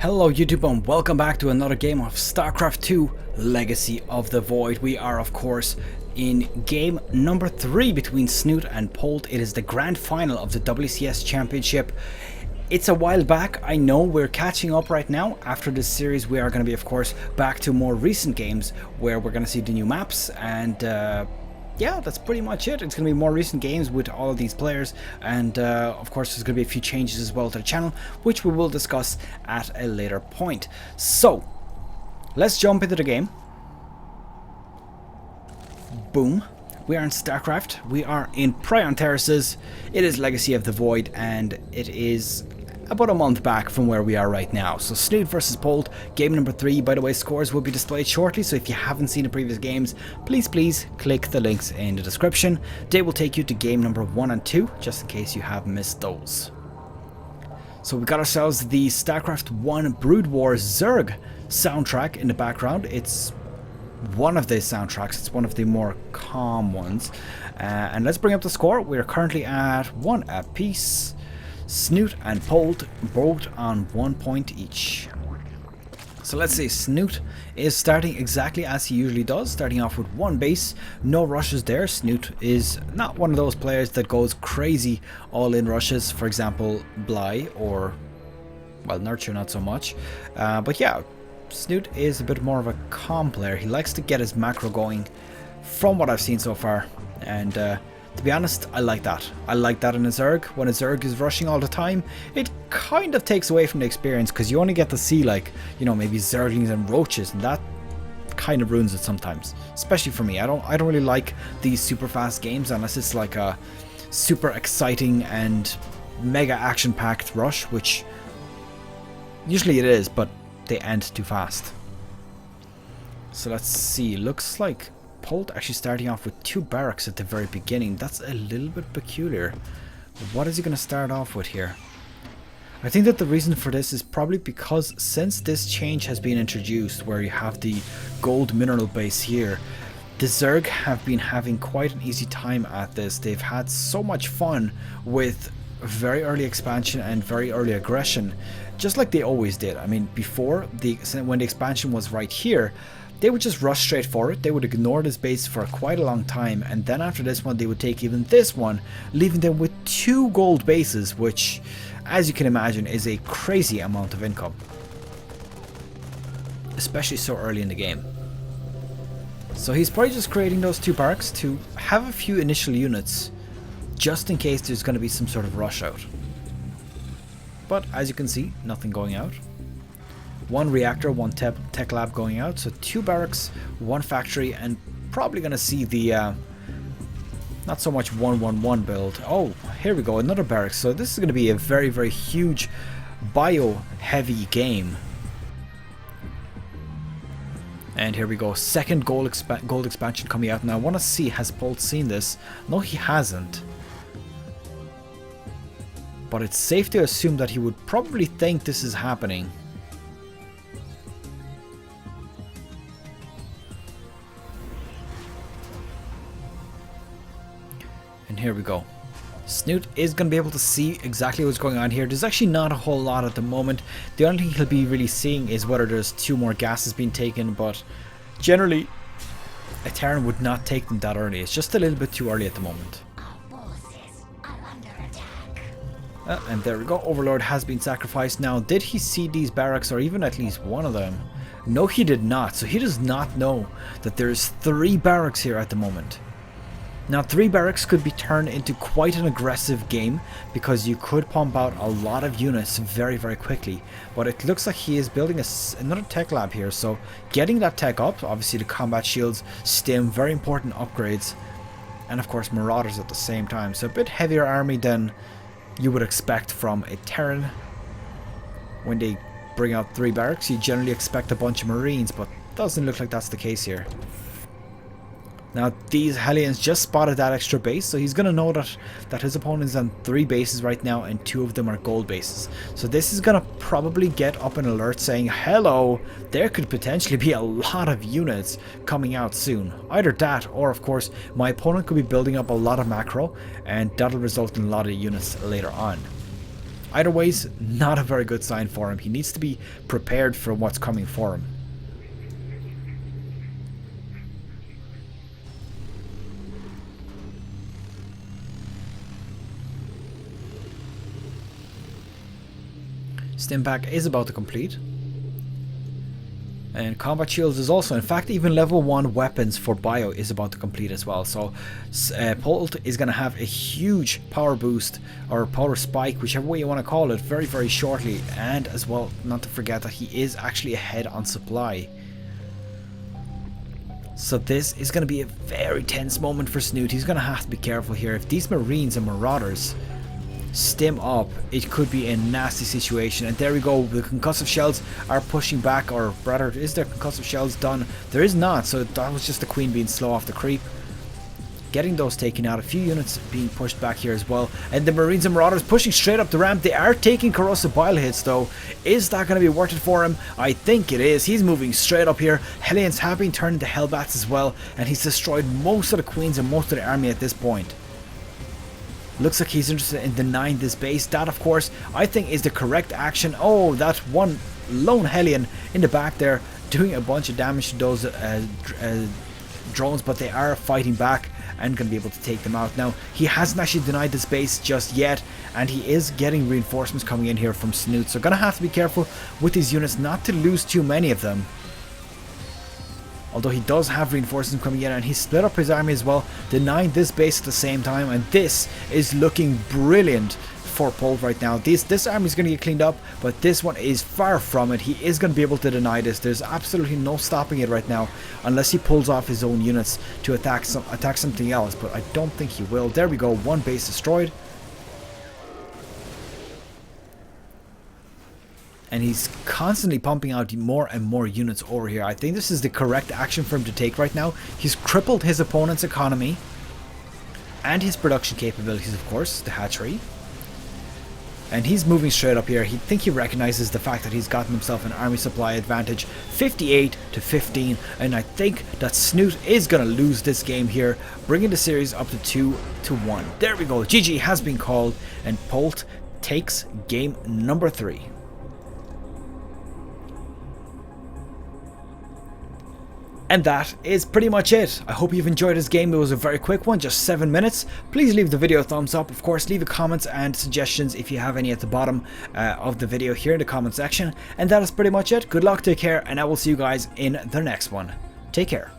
Hello YouTube and welcome back to another game of StarCraft 2 Legacy of the Void. We are of course in game number 3 between Snute and Polt. It is the grand final of the WCS Championship. It's a while back, I know. We're catching up right now. After this series we are going to be of course back to more recent games where we're going to see the new maps and yeah, that's pretty much it. It's going to be more recent games with all of these players, and of course there's going to be a few changes as well to the channel, which we will discuss at a later point. So, let's jump into the game. Boom. We are in StarCraft. We are in Prion Terraces. It is Legacy of the Void, and it is about a month back from where we are right now. So Snute versus Polt, game number 3. By the way, scores will be displayed shortly, so if you haven't seen the previous games, please click the links in the description. They will take you to game number 1 and 2, just in case you have missed those. So we got ourselves the StarCraft 1 Brood War Zerg soundtrack in the background. It's one of the soundtracks, it's one of the more calm ones. And let's bring up the score. We're currently at 1 apiece. Snute and Polt both on 1 point each. So let's say Snute is starting exactly as he usually does, starting off with 1 base, no rushes there. Snute is not one of those players that goes crazy all-in rushes, for example Bly or, well, Nurture not so much. But yeah, Snute is a bit more of a calm player. He likes to get his macro going from what I've seen so far, and to be honest, I like that. I like that in a Zerg. When a Zerg is rushing all the time, it kind of takes away from the experience, because you only get to see, like, you know, maybe Zerglings and Roaches, and that kind of ruins it sometimes. Especially for me. I don't really like these super fast games unless it's like a super exciting and mega action-packed rush, which usually it is, but they end too fast. So let's see. Looks like Polt actually starting off with 2 barracks at the very beginning. That's a little bit peculiar. What is he going to start off with here? I think that the reason for this is probably because since this change has been introduced, where you have the gold mineral base here, the Zerg have been having quite an easy time at this. They've had so much fun with very early expansion and very early aggression, just like they always did. I mean, before, when the expansion was right here, they would just rush straight for it. They would ignore this base for quite a long time, and then after this one they would take even this one, leaving them with 2 gold bases, which, as you can imagine, is a crazy amount of income, especially so early in the game. So he's probably just creating those 2 barracks to have a few initial units, just in case there's going to be some sort of rush out. But as you can see, nothing going out. 1 reactor, 1 tech lab going out, so 2 barracks, 1 factory, and probably gonna see the not so much 1-1-1 build. Oh, here we go, another barracks. So this is gonna be a very, very huge bio heavy game. And here we go, second gold expansion coming out. Now I want to see, has Polt seen this? No, he hasn't. But it's safe to assume that he would probably think this is happening. And here we go. Snute is going to be able to see exactly what's going on here. There's actually not a whole lot at the moment. The only thing he'll be really seeing is whether there's 2 more gases being taken, but generally a Terran would not take them that early. It's just a little bit too early at the moment. And there we go, Overlord has been sacrificed. Now, did he see these barracks, or even at least one of them? No, he did not. So he does not know that there's 3 barracks here at the moment. Now, 3 barracks could be turned into quite an aggressive game, because you could pump out a lot of units very, very quickly. But it looks like he is building another tech lab here, so getting that tech up, obviously the combat shields, stim, very important upgrades, and of course marauders at the same time. So a bit heavier army than you would expect from a Terran. When they bring out 3 barracks, you generally expect a bunch of marines, but doesn't look like that's the case here. Now, these Hellions just spotted that extra base, so he's going to know that his opponent is on 3 bases right now, and 2 of them are gold bases. So this is going to probably get up an alert saying, hello, there could potentially be a lot of units coming out soon. Either that, or of course, my opponent could be building up a lot of macro, and that'll result in a lot of units later on. Either way's not a very good sign for him. He needs to be prepared for what's coming for him. Stimpack is about to complete. And combat shields is also, in fact, even level 1 weapons for bio is about to complete as well. So Polt is going to have a huge power boost or power spike, whichever way you want to call it, very, very shortly. And as well, not to forget that he is actually ahead on supply. So this is going to be a very tense moment for Snute. He's going to have to be careful here. If these Marines and Marauders stim up, it could be a nasty situation. And there we go, the concussive shells are pushing back, or rather, is there concussive shells done? There is not, so that was just the Queen being slow off the creep. Getting those taken out, a few units being pushed back here as well, and the Marines and Marauders pushing straight up the ramp. They are taking corrosive bile hits though. Is that going to be worth it for him? I think it is. He's moving straight up here. Hellions have been turned into Hellbats as well, and he's destroyed most of the Queens and most of the army at this point. Looks like he's interested in denying this base. That, of course, I think is the correct action. Oh, that one lone Hellion in the back there doing a bunch of damage to those drones, but they are fighting back and going to be able to take them out. Now, he hasn't actually denied this base just yet, and he is getting reinforcements coming in here from Snute. So going to have to be careful with these units not to lose too many of them. Although he does have reinforcements coming in, and he split up his army as well, denying this base at the same time, and this is looking brilliant for Polt right now. This army is going to get cleaned up, but this one is far from it. He is going to be able to deny this. There's absolutely no stopping it right now, unless he pulls off his own units to attack something else, but I don't think he will. There we go, one base destroyed. And he's constantly pumping out more and more units over here. I think this is the correct action for him to take right now. He's crippled his opponent's economy and his production capabilities, of course, the hatchery. And he's moving straight up here. I think he recognizes the fact that he's gotten himself an army supply advantage, 58 to 15. And I think that Snute is going to lose this game here, bringing the series up to 2-1. There we go. GG has been called, and Polt takes game number 3. And that is pretty much it. I hope you've enjoyed this game. It was a very quick one, just 7 minutes. Please leave the video a thumbs up. Of course, leave comments and suggestions if you have any at the bottom of the video here in the comment section. And that is pretty much it. Good luck, take care, and I will see you guys in the next one. Take care.